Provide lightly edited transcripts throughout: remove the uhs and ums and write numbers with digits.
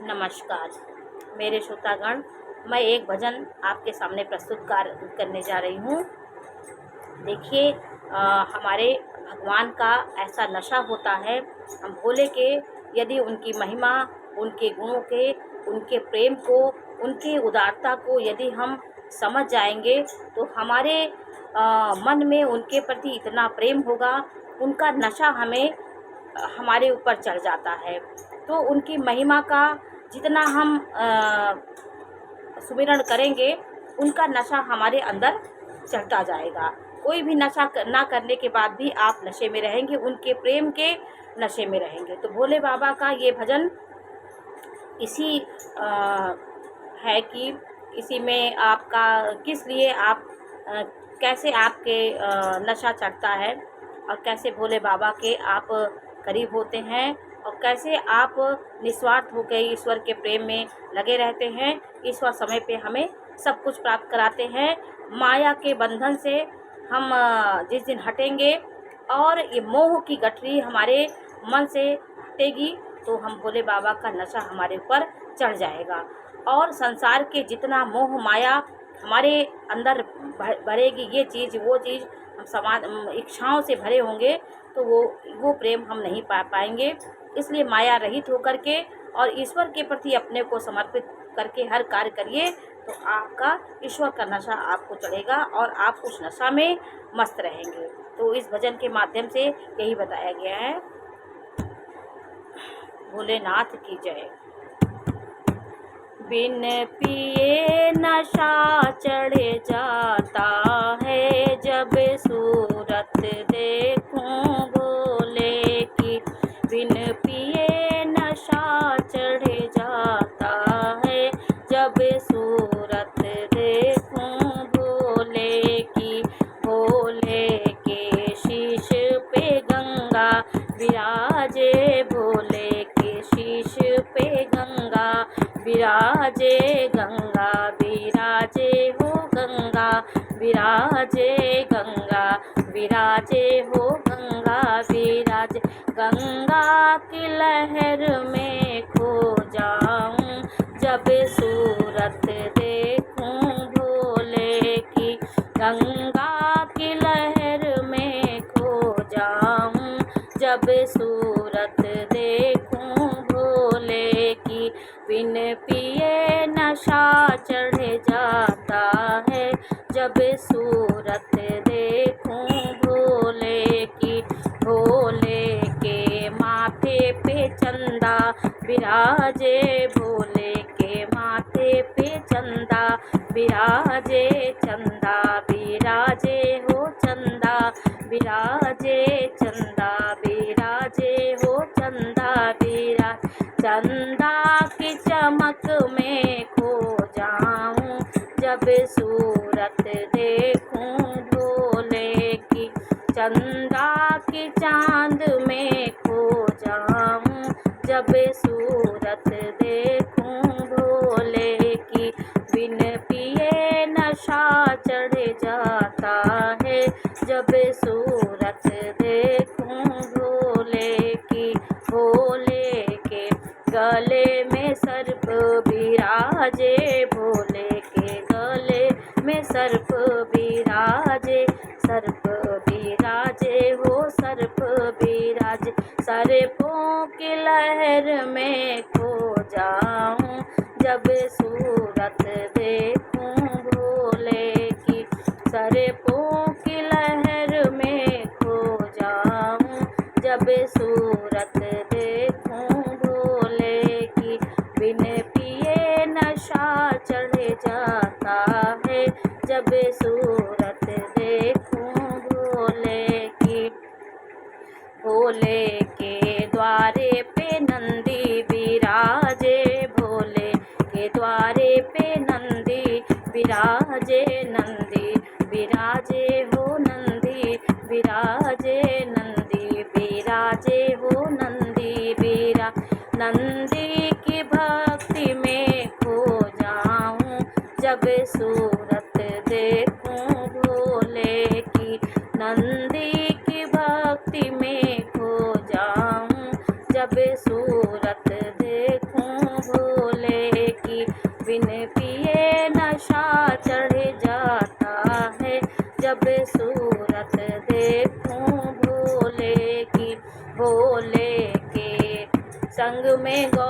नमस्कार मेरे श्रोतागण, मैं एक भजन आपके सामने प्रस्तुत करने जा रही हूँ। देखिए, हमारे भगवान का ऐसा नशा होता है। हम भोले के यदि उनकी महिमा, उनके गुणों के, उनके प्रेम को, उनकी उदारता को यदि हम समझ जाएंगे तो हमारे मन में उनके प्रति इतना प्रेम होगा, उनका नशा हमारे ऊपर चढ़ जाता है। तो उनकी महिमा का जितना हम सुमिरन करेंगे, उनका नशा हमारे अंदर चढ़ता जाएगा। कोई भी नशा ना करने के बाद भी आप नशे में रहेंगे, उनके प्रेम के नशे में रहेंगे। तो भोले बाबा का ये भजन इसी है कि इसी में आपका किस लिए आप कैसे आपके नशा चढ़ता है और कैसे भोले बाबा के आप करीब होते हैं और कैसे आप निस्वार्थ होकर ईश्वर के प्रेम में लगे रहते हैं। ईश्वर समय पे हमें सब कुछ प्राप्त कराते हैं। माया के बंधन से हम जिस दिन हटेंगे और ये मोह की गठरी हमारे मन से हटेगी तो हम भोले बाबा का नशा हमारे ऊपर चढ़ जाएगा और संसार के जितना मोह माया हमारे अंदर भरेगी, ये चीज़ वो चीज़, हम समाज इच्छाओं से भरे होंगे तो वो प्रेम हम नहीं पा पाएंगे। इसलिए माया रहित होकर के और ईश्वर के प्रति अपने को समर्पित करके हर कार्य करिए तो आपका ईश्वर का नशा आपको चढ़ेगा और आप उस नशा में मस्त रहेंगे। तो इस भजन के माध्यम से यही बताया गया है। भोलेनाथ की जय। बिन पिए नशा चढ़ जाता है, जब सूरत देखूं भोले की। बिन पिए नशा चढ़ जाता है, जब सूरत देखूं भोले की। भोले के शीश पे गंगा विराजे, भोले के शीश पे गंगा विराजे। गंगा विराजे हो, गंगा विराजे, गंगा विराजे हो, गंगा विराजे। गंगा की लहर में खो जाऊं, जब सूरत देखूं भोले की। गंगा की लहर में खो जाऊं, जब सूरत देखूं भोले की। बिन पिए नशा चढ़ जाता है, जब सूरत देखूं भोले की। भोले के माथे पे चंदा विराजे, भोले के माथे पे चंदा विराजे। चंदा विराजे हो, चंदा विराजे, चंदा विराजे हो, चंदा विराज। चंदा की चमक में खो जाऊं, जब सूरत देखूं भोले की। चंदा की चांद में खो जाऊं, जब सूरत देखूं भोले की। बिन पिए नशा चढ़ जाता है, जब सूरत देखूं भोले की। भोले के गले में सर्प विराजे, भोले के गले में सर्प विराजे। सर्प विराजे हो, सर्प विराजे। सर्पों की लहर में खो जाऊं, जब सूरत देखूं भोले की। सर्पों की लहर में खो जाऊं, जब सूरत देखूं भोले की। बिन पिए नशा चढ़ जाता है, जब सूरत देखूं भोले की। भोले के द्वारे पे नंदी विराजे, भोले के द्वारे पे नंदी विराजे। नंदी विराजे हो, नंदी विराजे, नंदी विराजे हो, नंदी विरा। नंदी की भक्ति में खो जाऊं, जब सूरत देखूं भोले की। नंदी की भक्ति में खो जाऊं, जब सूरत देखूं भोले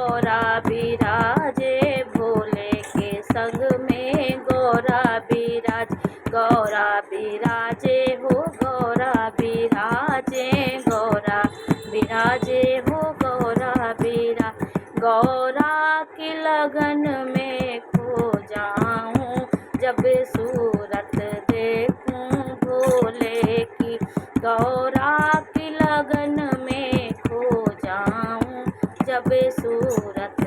गौरा विराजे भोले के संग में गौरा विराज, गौरा विराजे हो गौरा विराजे, गौरा विराजे हो गौरा विरा। गौरा की लगन में खो जाऊं जब सूरत देखूं भोले की, गौरा की लगन में खो जाऊं जब सूरत